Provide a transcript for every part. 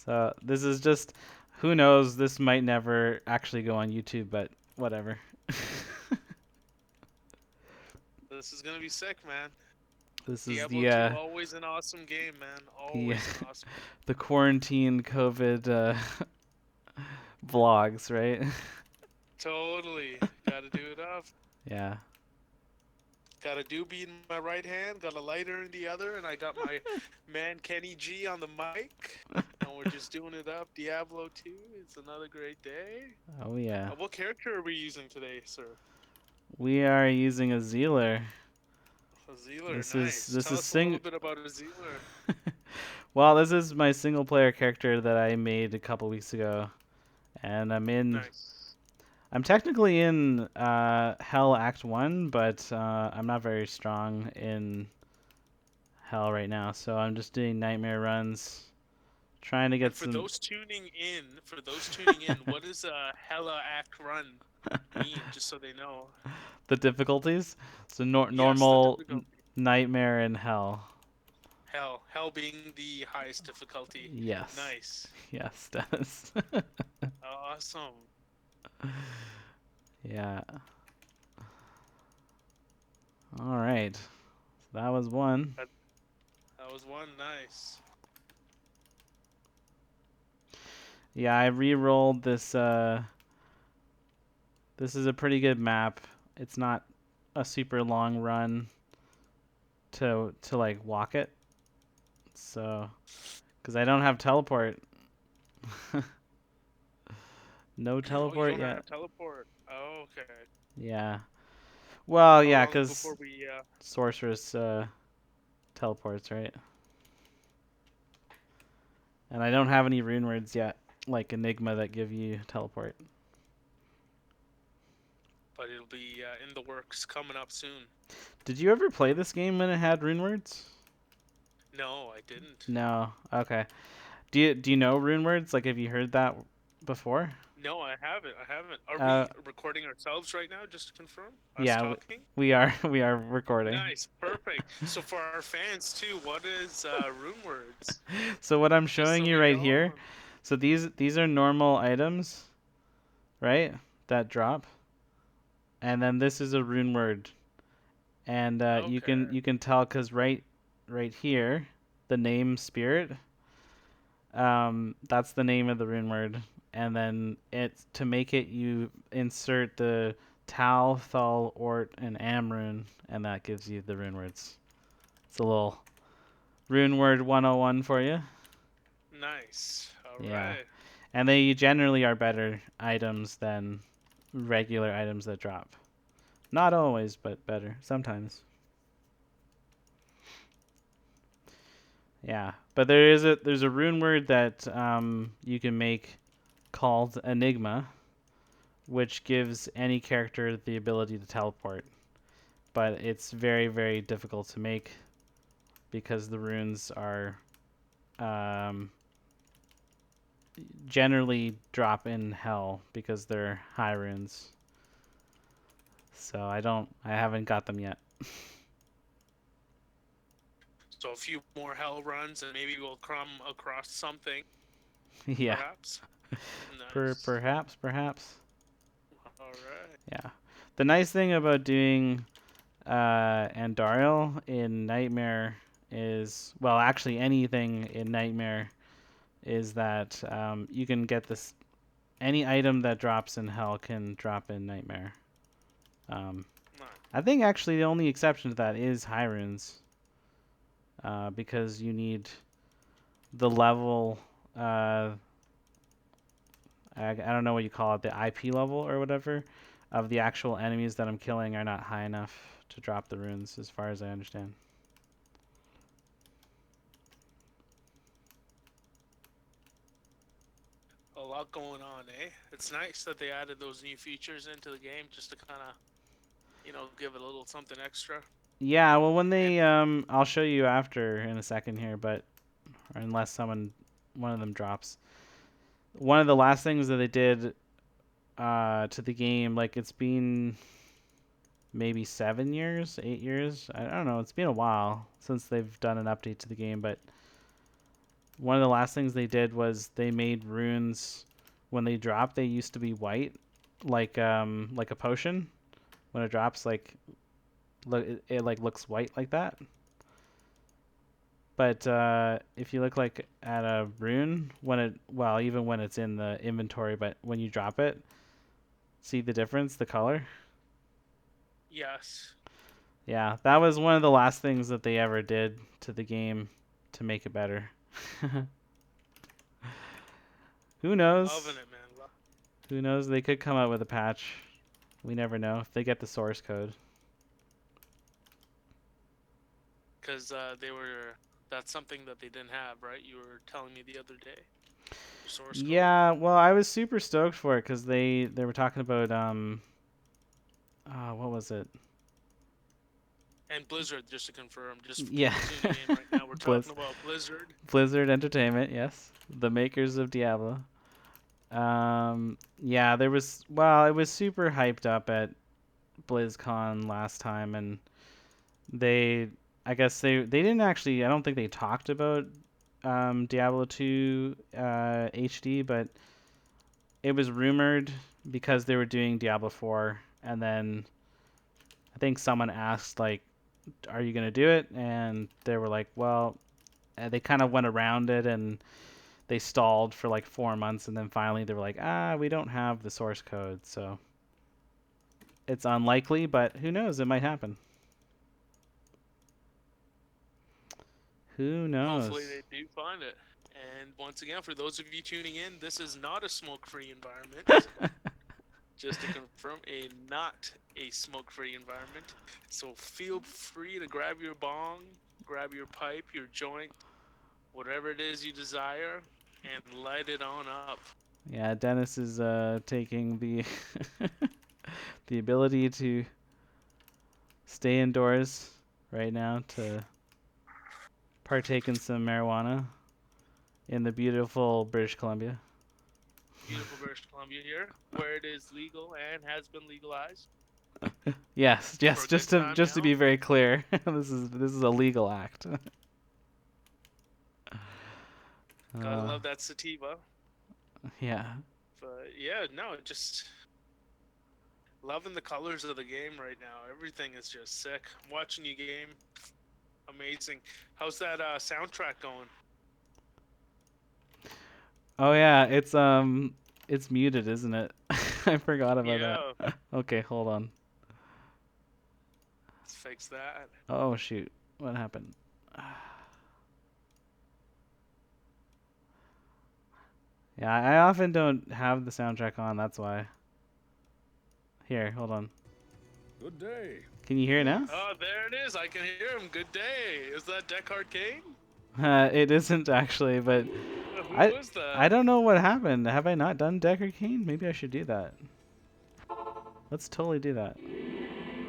So this is just, who knows? This might never actually go on YouTube, but whatever. This is gonna be sick, man. This is Diablo 2, always an awesome game, man. the Always an awesome game. the quarantine COVID vlogs, right? Totally. Gotta do it up. Yeah. Got a doobie in my right hand, got a lighter in the other, and I got my man Kenny G on the mic. And we're just doing it up. Diablo 2, it's another great day. Oh yeah. What character are we using today, sir? We are using a Zealer. A Zealer, This is nice. this Tell is us a little sing. bit about a Zealer. Well, this is my single player character that I made a couple weeks ago, and Nice. I'm technically in Hell Act 1, but I'm not very strong in Hell right now, so I'm just doing nightmare runs, trying to And get some. for those tuning in, what does a Hella Act Run mean? Just so they know. The difficulties. So Yes, the normal difficulty. nightmare and Hell. Hell being the highest difficulty. Yes. Nice. Yes, Dennis. Awesome. Yeah. All right. So that was one. That, that was one nice. Yeah, I re-rolled this. This is a pretty good map. It's not a super long run to like walk it. So, because I don't have teleport. No Oh, you teleport don't yet. have teleport. Oh, okay. Yeah. Well, How yeah, long because before we sorceress teleports, right? And I don't have any rune words yet, like Enigma, that give you teleport. but it'll be in the works coming up soon. Did you ever play this game when it had rune words? No, I didn't. No. Okay. Do you know rune words? Like, have you heard that before? No, I haven't. I haven't. Are Uh, we recording ourselves right now, just to confirm? Us yeah, talking? we are we are recording. Nice, perfect. So for our fans too, what is rune words? So what I'm Just showing so you we right know. here. So these are normal items, right? That drop, and then this is a rune word, and Okay. you can tell because right here, the name spirit, that's the name of the rune word, and then it's to make it you insert the Tau, Thal, Ort, and Amrune, and that gives you the rune words. It's a little rune word 101 for you. Nice. All Yeah. right. And they generally are better items than regular items that drop. Not always, but better sometimes. Yeah, but there's a rune word that you can make called Enigma, which gives any character the ability to teleport. But it's very difficult to make because the runes are um, generally drop in hell because they're high runes. So I haven't got them yet. So a few more hell runs, and maybe we'll come across something, Yeah. perhaps. Nice. Perhaps. All right. Yeah. The nice thing about doing Andariel in Nightmare is, well, actually anything in Nightmare is that you can get this. Any item that drops in Hell can drop in Nightmare. Um, Nice. I think actually the only exception to that is High Runes, because you need the level. I don't know what you call it, the IP level or whatever, of the actual enemies that I'm killing are not high enough to drop the runes, as far as I understand. A lot going on, eh? It's nice that they added those new features into the game just to kind of, give it a little something extra. Yeah, well, when And they, I'll show you after in a second here, but unless one of them drops. One of the last things that they did to the game, like it's been maybe 7 years, 8 years. I don't know. It's been a while since they've done an update to the game, but One of the last things they did was they made runes when they drop. They used to be white, like a potion. When it drops, it like looks white like that. But if you look like at a rune when it well even when it's in the inventory, but when you drop it, see the difference, the color. Yes. Yeah, that was one of the last things that they ever did to the game to make it better. Who Loving knows? it, man. Who knows? They could come out with a patch. We never know if they get the source code. Because they were. That's something that they didn't have, right? You were telling me the other day. The source code. Yeah, well, I was super stoked for it because they were talking about what was it? And Blizzard, just to confirm, just for Yeah, people tuning in right now, we're talking Blizz about Blizzard. Blizzard Entertainment, yes, the makers of Diablo. Yeah, it was super hyped up at BlizzCon last time, and they, I guess they didn't actually. I don't think they talked about Diablo 2 HD, but it was rumored because they were doing Diablo 4, and then I think someone asked like, "Are you gonna do it?" And they were like, "Well," they kind of went around it and they stalled for like 4 months, and then finally they were like, we don't have the source code, so it's unlikely, but who knows? It might happen. Who Hopefully, knows? they do find it. And once again, for those of you tuning in, this is not a smoke-free environment. Just to confirm, not a smoke-free environment. So feel free to grab your bong, grab your pipe, your joint, whatever it is you desire, and light it on up. Yeah, Dennis is taking the the ability to stay indoors right now to partake in some marijuana in the beautiful British Columbia. Beautiful British Columbia here, where it is legal and has been legalized Yes, for yes, a good time just to now. be very clear, this is a legal act. Gotta Uh, love that sativa. yeah. But yeah, no, just loving the colors of the game right now. Everything is just sick. I'm watching you game, amazing. How's that soundtrack going? Oh yeah, it's muted, isn't it? I forgot about Yeah, that. Okay, hold on. let's fix that. Oh shoot. What happened? Yeah, I often don't have the soundtrack on, that's why. Here, hold on. Good day. Can you hear it now? Oh, there it is. I can hear him. Good day. Is that Deckard Kane? It isn't actually, but Who I is I that? don't know what happened. Have I not done Decker Kane? Maybe I should do that. Let's totally do that.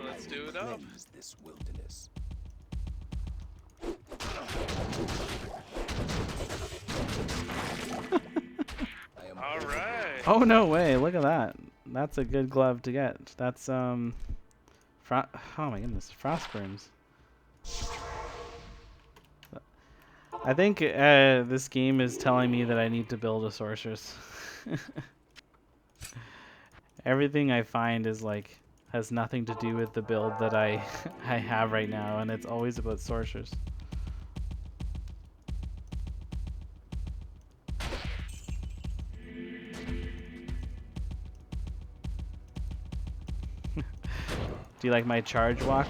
Let's do it up. Cleanse this wilderness. I am All right. Oh no way! Look at that. That's a good glove to get. That's oh my goodness, frost burns. I think this game is telling me that I need to build a sorceress. Everything I find is like has nothing to do with the build that I I have right now, and it's always about sorcerers. Do you like my charge walk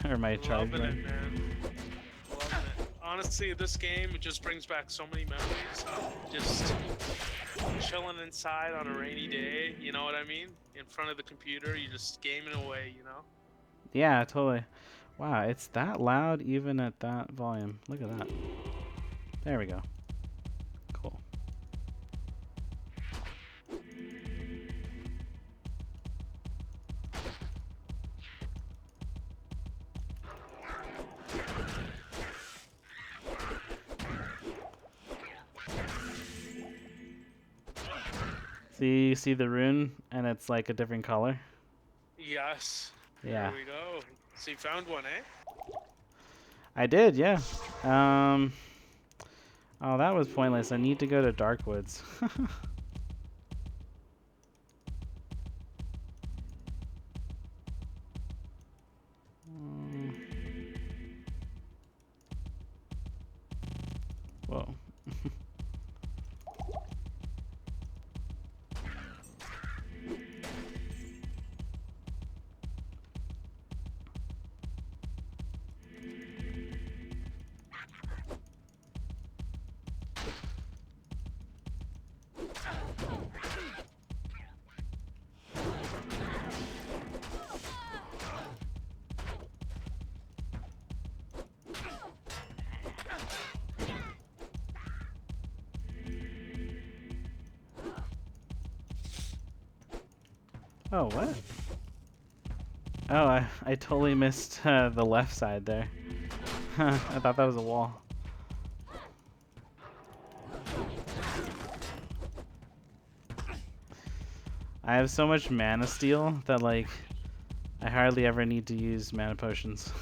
or my charge Loving it, run? man. Loving it. Honestly, this game it just brings back so many memories. Just chilling inside on a rainy day. You know what I mean? In front of the computer, you're just gaming away. You know. Yeah, totally. Wow, it's that loud even at that volume. Look at that. There we go. Cool. See the rune and it's like a different color? Yes. Yeah. There we go. So you found one, eh? I did, yeah. Um Oh, that was pointless. I need to go to Darkwoods. Mm. Whoa. Oh, what? Oh, I totally missed the left side there. I thought that was a wall. I have so much mana steal that, like, I hardly ever need to use mana potions.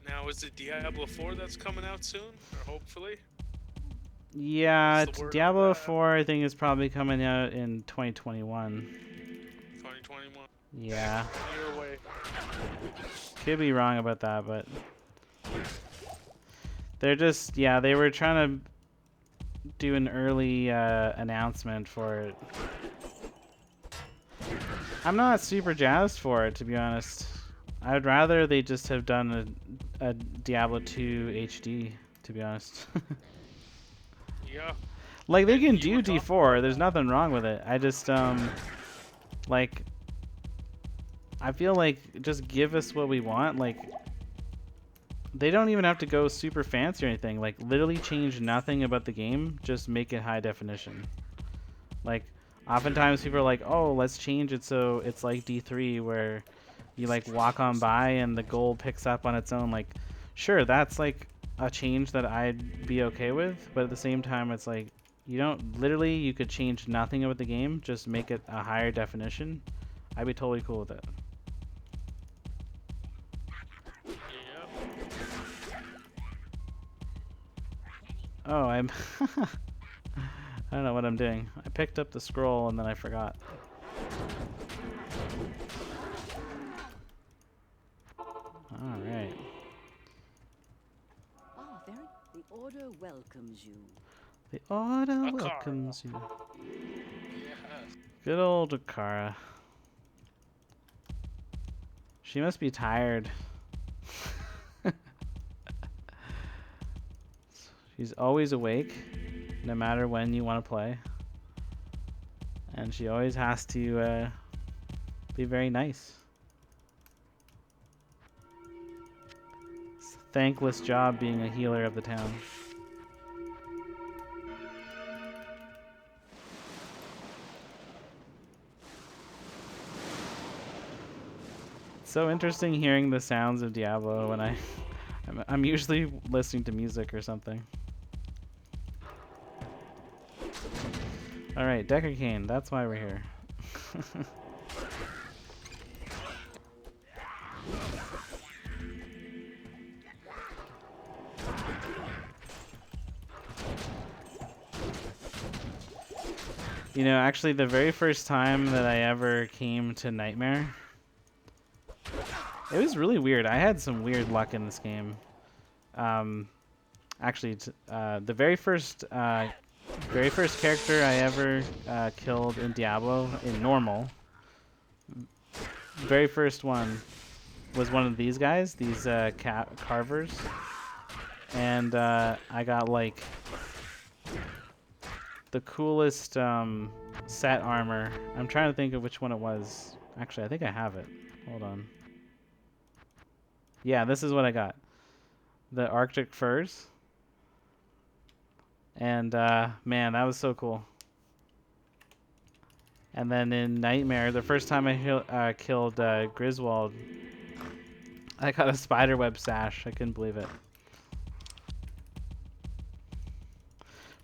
Now, is it Diablo 4 that's coming out soon, or hopefully? Yeah, What's the word on Diablo that? 4 I think is probably coming out in 2021. 2021. Yeah. 1 year away. Could be wrong about that, but they're just, yeah, they were trying to do an early announcement for it. I'm not super jazzed for it, to be honest. I'd rather they just have done a Diablo 2 HD, to be honest. Yeah. Like, they And can you were do talking D4, about there's that. nothing wrong with it. I just, like, I feel like just give us what we want. Like, they don't even have to go super fancy or anything. Like, literally change nothing about the game, just make it high definition. Like, oftentimes people are like, oh, let's change it so it's like D3 where you, like, walk on by and the gold picks up on its own. Like, sure, that's, like, a change that I'd be okay with, but at the same time, it's like, you don't, literally, you could change nothing about the game, just make it a higher definition. I'd be totally cool with it. Yep. Oh, I'm... I don't know what I'm doing. I picked up the scroll and then I forgot. Alright. Ah, very. The order welcomes you. The order Akara. welcomes you. Yeah. Good old Akara. She must be tired. She's always awake, no matter when you want to play. And she always has to be very nice. It's a thankless job being a healer of the town. It's so interesting hearing the sounds of Diablo when I'm usually listening to music or something. Alright, Decker Cane, that's why we're here. You know, actually the very first time that I ever came to Nightmare, it was really weird. I had some weird luck in this game. Actually, the very first character I ever killed in Diablo in normal, very first one was one of these guys, these carvers, and I got like the coolest set armor. I'm trying to think of which one it was. Actually, I think I have it. Hold on. Yeah, this is what I got. The Arctic furs. And man, that was so cool. And then in Nightmare, the first time I killed Griswold, I got a spiderweb sash. I couldn't believe it.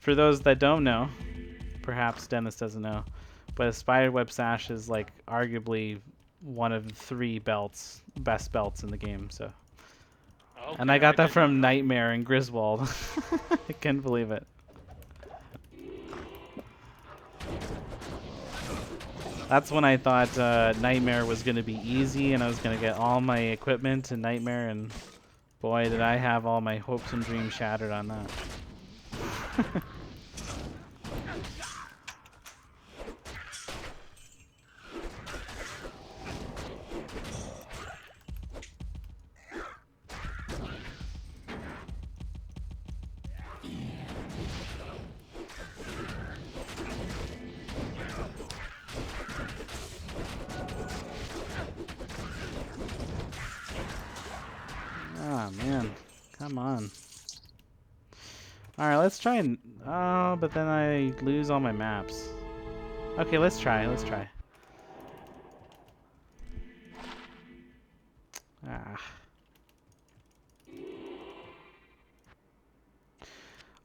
For those that don't know, perhaps Dennis doesn't know, but a spiderweb sash is like arguably one of the 3 best belts in the game. So, and I Okay, got that did not from know. Nightmare and Griswold. I couldn't believe it. That's when I thought Nightmare was going to be easy and I was going to get all my equipment in Nightmare, and boy, did I have all my hopes and dreams shattered on that. Ah, man. Come on. Alright, let's try and... Oh, but then I lose all my maps. Okay, let's try. Let's try. Ah.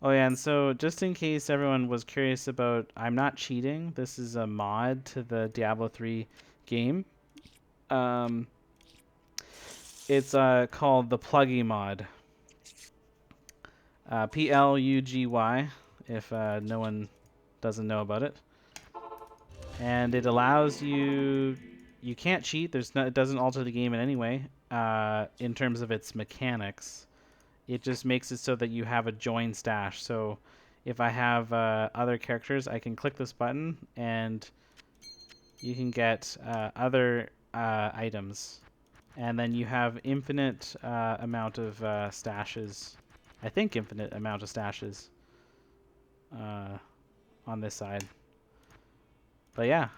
Oh yeah, and so just in case everyone was curious about... I'm not cheating. This is a mod to the Diablo 3 game. It's called the Pluggy mod. Plugy, if no one doesn't know about it. And it allows you... You can't cheat. It doesn't alter the game in any way in terms of its mechanics. It just makes it so that you have a join stash. So if I have other characters, I can click this button and you can get other items. And then you have infinite amount of stashes. I think infinite amount of stashes on this side. But yeah,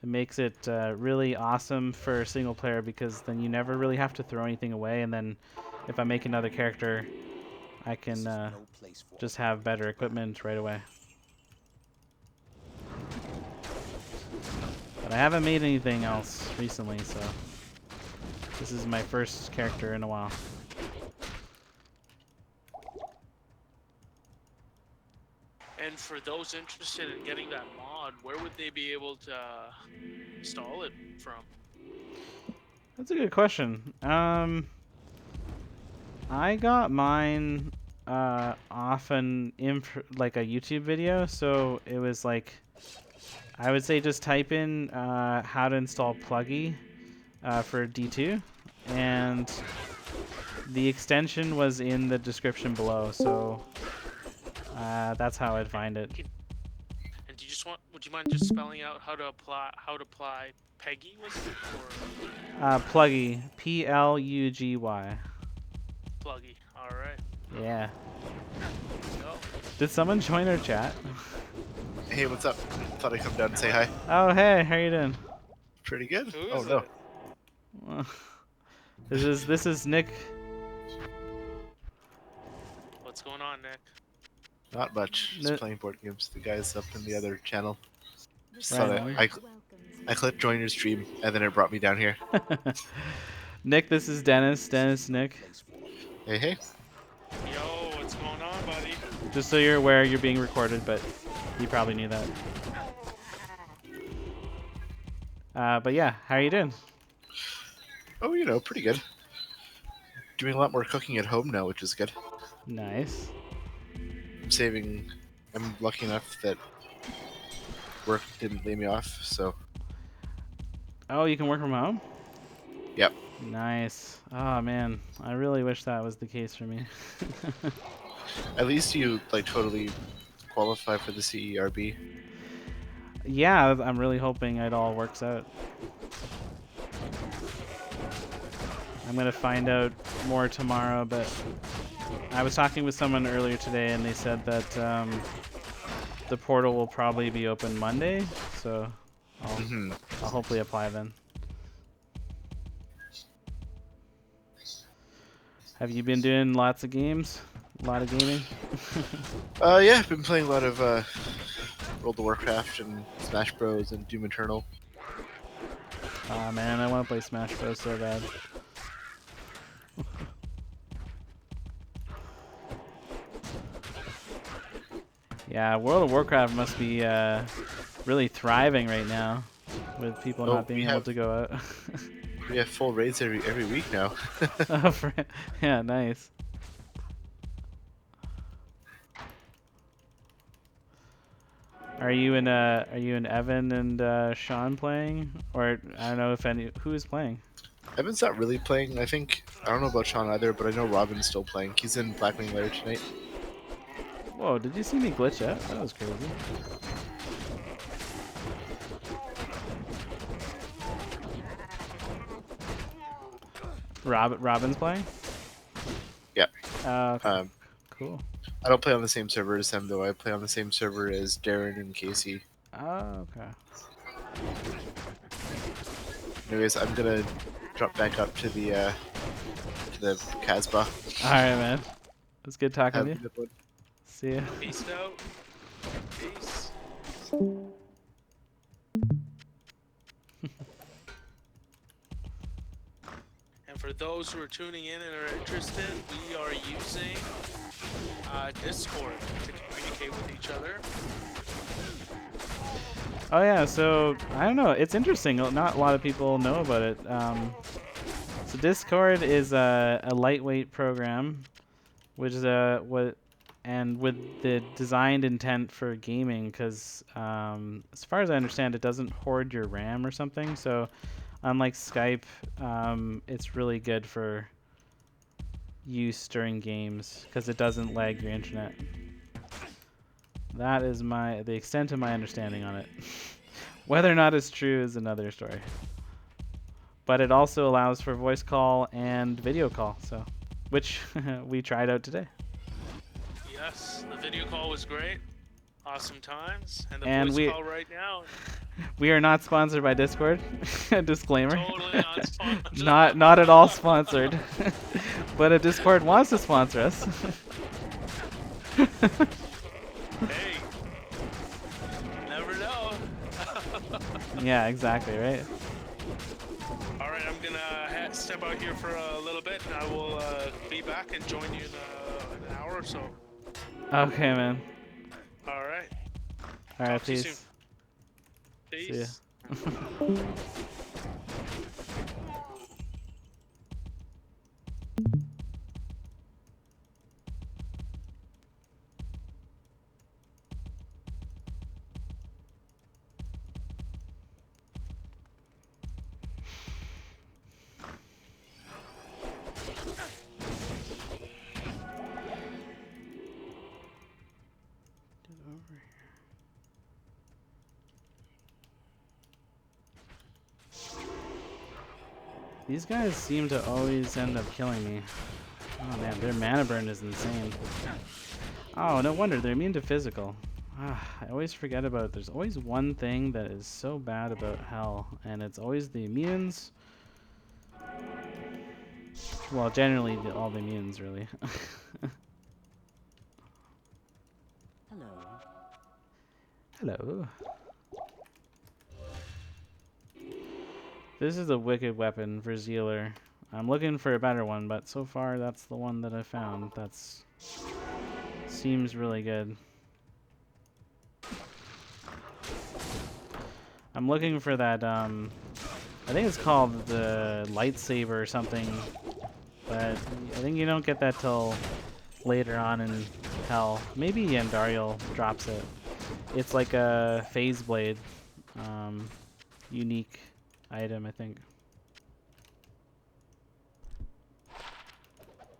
it makes it really awesome for single player because then you never really have to throw anything away. And then if I make another character, I can just have better equipment right away. But I haven't made anything else recently, so this is my first character in a while. And for those interested in getting that mod, where would they be able to install it from? That's a good question. I got mine off like a YouTube video, so it was like, I would say just type in how to install Pluggy for D2, and the extension was in the description below, so that's how I'd find it. And do you just want? Would you mind just spelling out how to apply Peggy? Was it or Pluggy, Plugy. Pluggy? All right. Yeah. Go. Did someone join our chat? Hey, what's up? Thought I'd come down and say hi. Oh, hey, how you doing? Pretty good. Who Oh is no. it? Well, this is Nick. What's going on, Nick? Not much. Just No. playing board games. The guy's up in the other channel. Just Right thought on. I clicked join your stream and then it brought me down here. Nick, this is Dennis. Dennis, Nick. Hey, hey. Yo, what's going on, buddy? Just so you're aware, you're being recorded, but you probably knew that. But yeah, how are you doing? Oh, you know, pretty good. Doing a lot more cooking at home now, which is good. Nice. I'm lucky enough that work didn't lay me off, so Oh, you can work from home? yep. Nice. Oh man, I really wish that was the case for me. At least you like totally qualify for the CERB. Yeah, I'm really hoping it all works out. I'm gonna find out more tomorrow, but I was talking with someone earlier today and they said that the portal will probably be open Monday, so I'll hopefully apply then. Have you been doing lots of games? A lot of gaming? Yeah, I've been playing a World of Warcraft and Smash Bros and Doom Eternal. Aw man, I want to play Smash Bros so bad. Yeah, World of Warcraft must be really thriving right now, with people Oh, not being able to go out. we have full raids every week now. Oh, yeah, nice. Are you and Evan and Sean playing, or I don't know if who is playing? Evan's not really playing. I don't know about Sean either, but I know Robin's still playing. He's in Blackwing Lair tonight. Whoa, did you see me glitch out? That was crazy. Robin's playing? Yeah. Okay. Um, Cool. I don't play on the same server as them though. I play on the same server as Darren and Casey. Oh, okay. Anyways, I'm gonna drop back up to the Casbah. All right, man. It was good talking Have to a you. good one. See ya. Peace out. Peace. And for those who are tuning in and are interested, we are using Discord to communicate with each other. Oh yeah, so I don't know. It's interesting. Not a lot of people know about it. So Discord is a lightweight program, which is with the designed intent for gaming, because as far as I understand, it doesn't hoard your RAM or something. So unlike Skype, it's really good for use during games because it doesn't lag your internet. That is the extent of my understanding on it. Whether or not it's true is another story. But it also allows for voice call and video call, so which we tried out today. Yes, the video call was great. Awesome times. And the And voice call right now, we are not sponsored by Discord. Disclaimer. totally unsponsored. Not at all sponsored. But a Discord wants to sponsor us. Hey, never know. Yeah, exactly, right? All right, I'm gonna step out here for a little bit, and I will be back and join you in an hour or so. Okay, man. All right. All right, Talk to you peace. Peace. See ya. These guys seem to always end up killing me. Oh man, their mana burn is insane. Oh, no wonder they're immune to physical. I always forget about it. There's always one thing that is so bad about Hell, and it's always the immunes. Well, generally all the immunes, really. Hello. Hello. This is a wicked weapon for Zealer. I'm looking for a better one, but so far that's the one that I found. That's seems really good. I'm looking for that, I think it's called the lightsaber or something, but I think you don't get that till later on in Hell. Maybe Yandariel drops it. It's like a phase blade, unique item, I think.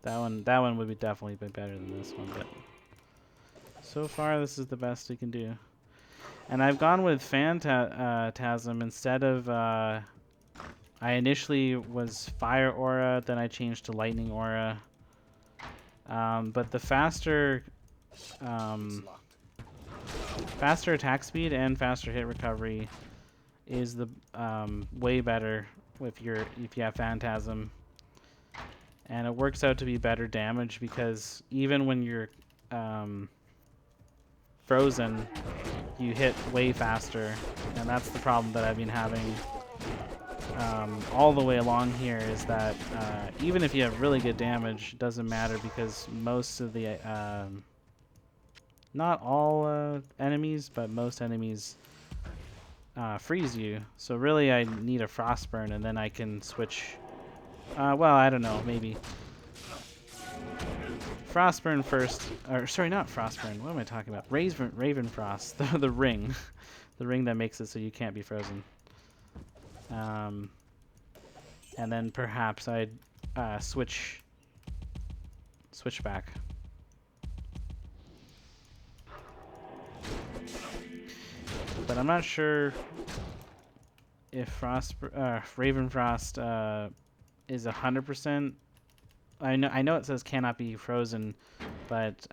That one would be definitely be better than this one, but so far this is the best we can do. And I've gone with Phantasm instead of, I initially was Fire Aura, then I changed to Lightning Aura. But the faster attack speed and faster hit recovery is the way better if you have Phantasm. And it works out to be better damage because even when you're frozen, you hit way faster, and that's the problem that I've been having all the way along here, is that even if you have really good damage, it doesn't matter because most of the not all enemies, but most enemies freeze you. So really I need a Frostburn, and then I can switch. Well, I don't know, maybe Frostburn first, or sorry, not Frostburn. What am I talking about? Ravenfrost, the ring, the ring that makes it so you can't be frozen. And then perhaps I'd switch back. But I'm not sure if Ravenfrost is 100%. I know it says cannot be frozen, but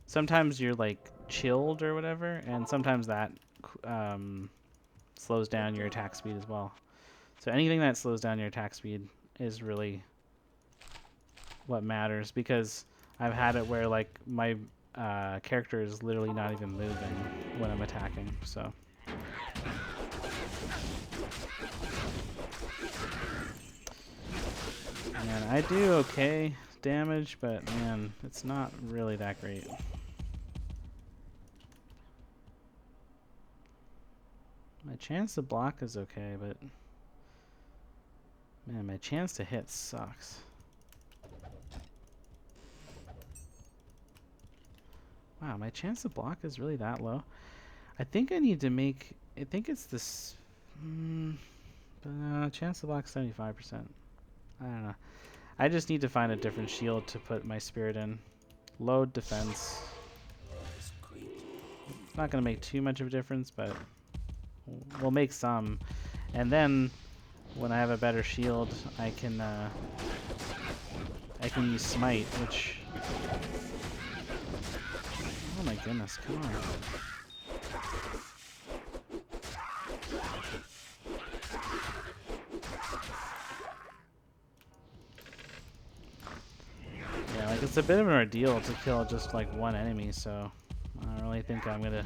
sometimes you're like chilled or whatever, and sometimes that slows down your attack speed as well. So anything that slows down your attack speed is really what matters, because I've had it where like my character is literally not even moving when I'm attacking. So. Man, I do okay damage, but man, it's not really that great. My chance to block is okay, but man, my chance to hit sucks. Wow, my chance to block is really that low. I think I need to make, I think it's this, chance to block 75%. I don't know. I just need to find a different shield to put my spirit in. Load defense. It's not going to make too much of a difference, but we'll make some. And then when I have a better shield, I can use smite, which, oh my goodness, come on. Yeah, like it's a bit of an ordeal to kill just like one enemy, so I don't really think I'm gonna.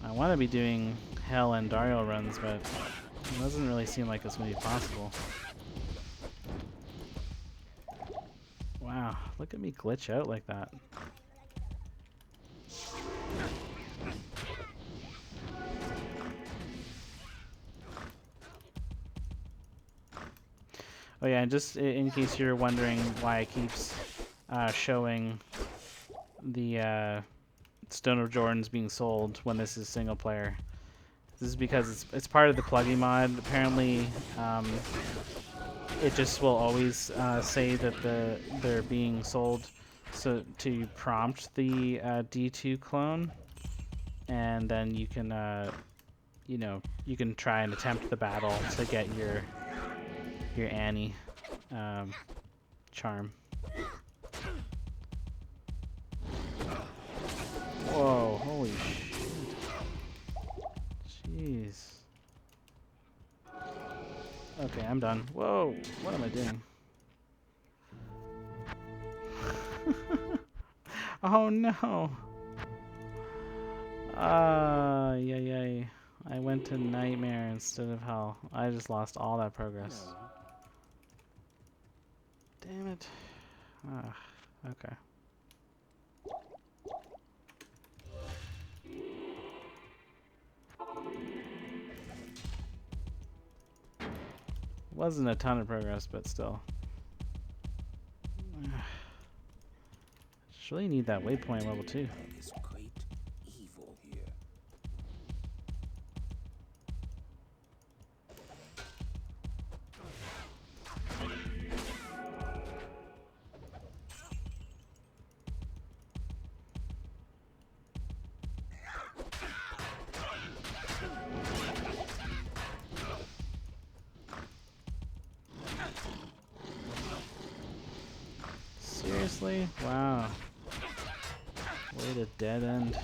I want to be doing Hell and Dario runs, but it doesn't really seem like it's gonna be possible. Wow, look at me glitch out like that. Oh yeah, and just in case you're wondering why it keeps showing the Stone of Jordan's being sold when this is single player, this is because it's part of the plugin mod. Apparently, it just will always say that they're being sold, so to prompt the D2 clone, and then you can you can try and attempt the battle to get your Annie charm. Whoa, holy shit. Jeez. Okay, I'm done. Whoa, what am I doing? Oh no. Yay. I went to Nightmare instead of Hell. I just lost all that progress. Damn it. Ah, okay. Wasn't a ton of progress, but still. Just really need that waypoint level 2. Is great evil here. Seriously? Wow. Way to dead end.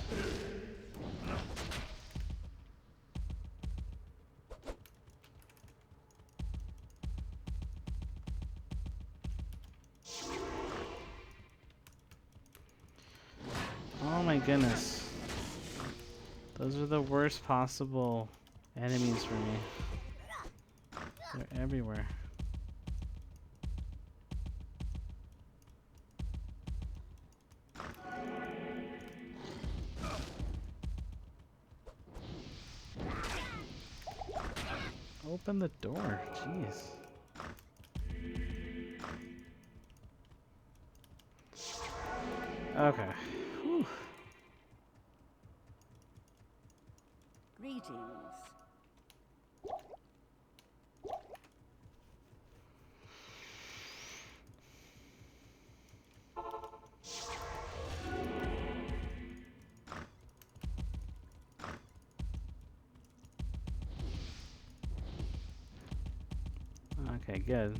Oh my goodness. Those are the worst possible enemies for me. They're everywhere. Open the door, jeez. Okay. Whew. Greetings. Okay, good.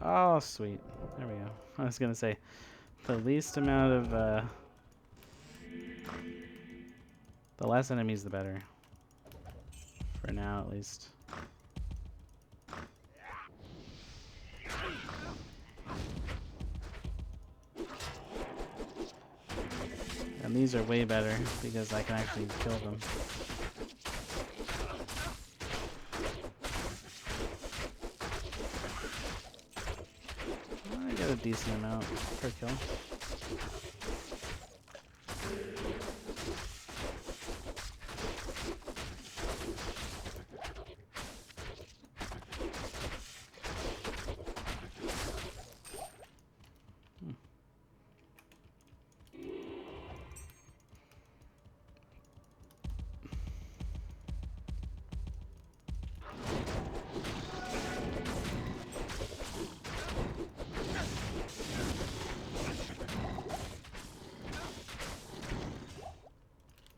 Oh, sweet. There we go. I was gonna say, the least amount of, the less enemies, the better. For now, at least. And these are way better, because I can actually kill them. I get a decent amount per kill.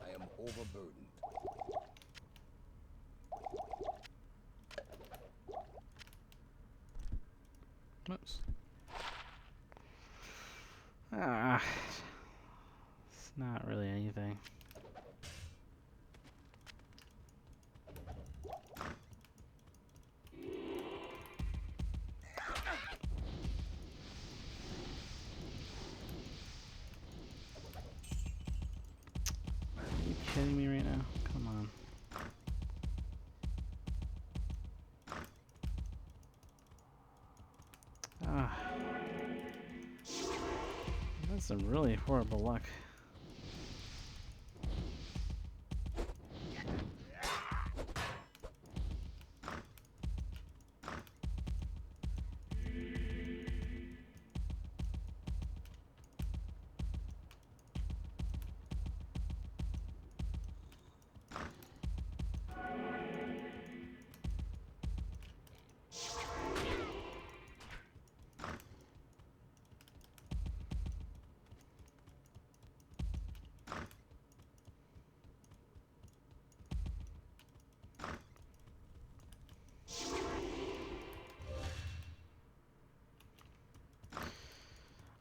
I am overburdened. Oops. Ah, it's not really anything. Are you kidding me right now? Come on. Ah. That's some really horrible luck.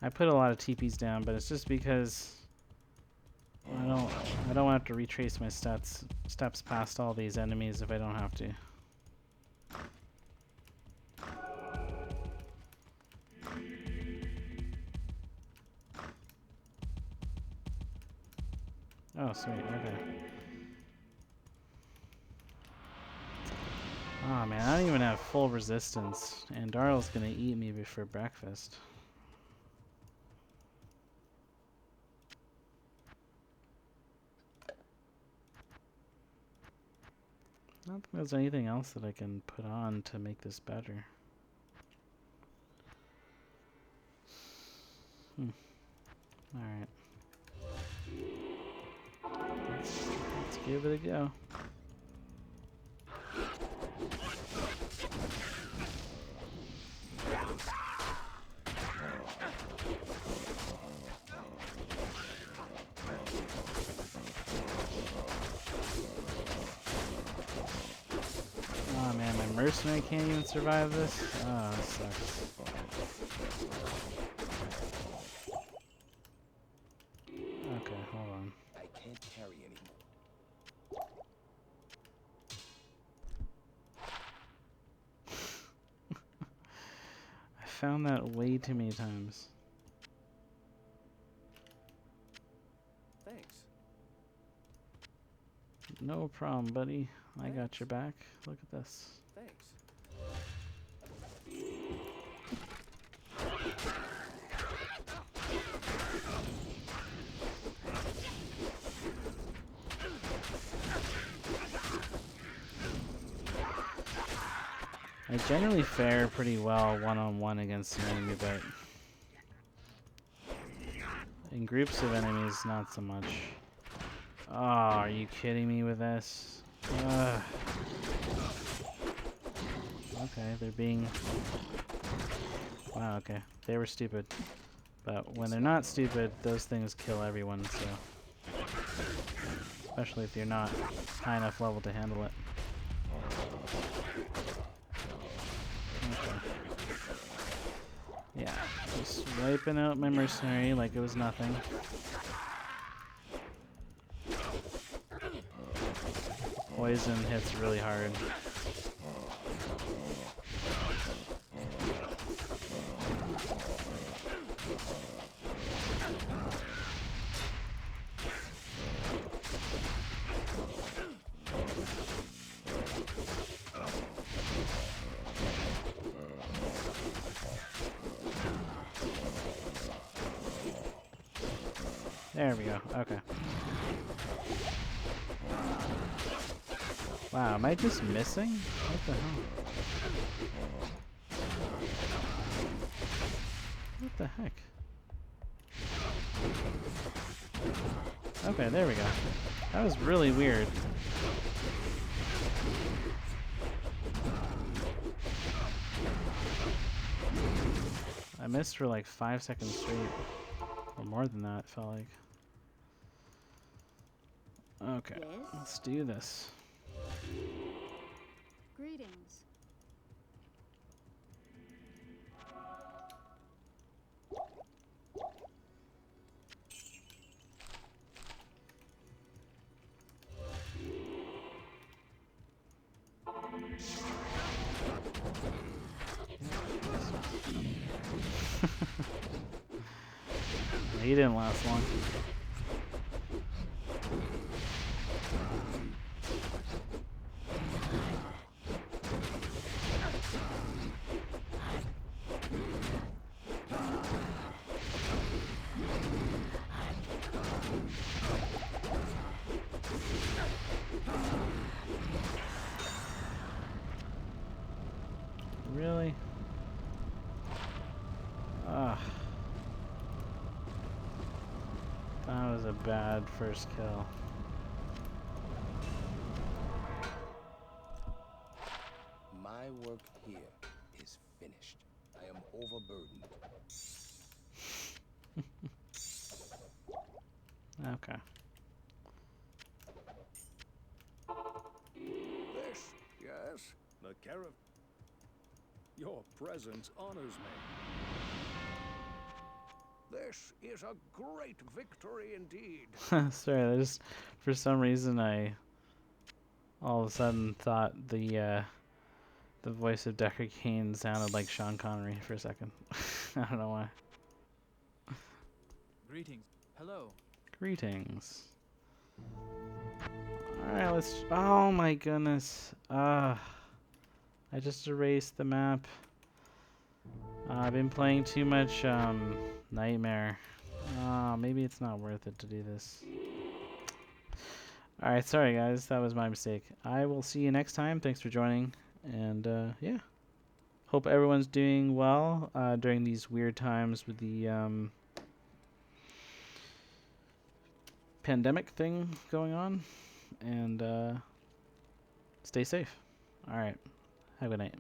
I put a lot of TPs down, but it's just because I don't want to retrace my steps past all these enemies if I don't have to. Oh, sweet. Okay. Oh man, I don't even have full resistance, and Darl's gonna eat me before breakfast. I don't think there's anything else that I can put on to make this better. Alright. Let's give it a go. Oh man, my mercenary can't even survive this? Oh, that sucks. Okay, hold on. I can't carry anymore. I found that way too many times. Thanks. No problem, buddy. I got your back. Look at this. Thanks. I generally fare pretty well one-on-one against an enemy, but in groups of enemies, not so much. Oh, are you kidding me with this? Ugh. Okay, they're being... Wow, okay. They were stupid. But when they're not stupid, those things kill everyone, so... Especially if you're not high enough level to handle it. Okay. Yeah, just wiping out my mercenary like it was nothing. Poison hits really hard. There we go. Okay. Wow, am I just missing? What the hell? What the heck? Okay, there we go. That was really weird. I missed for like 5 seconds straight. Or more than that, it felt like. Okay, Yes? let's do this. Greetings. He didn't last long. Really? Ah. That was a bad first kill. My work here is finished. I am overburdened. Okay. This, yes, the caravan. Your presence honors me. This is a great victory indeed. Sorry, I just for some reason I all of a sudden thought the voice of Deckard Cain sounded like Sean Connery for a second. I don't know why. Greetings. Hello. Greetings. Alright, let's... Oh my goodness. I just erased the map. I've been playing too much Nightmare. Maybe it's not worth it to do this. Alright, sorry guys. That was my mistake. I will see you next time. Thanks for joining. And yeah. Hope everyone's doing well during these weird times with the pandemic thing going on. And stay safe. Alright. Have a good night.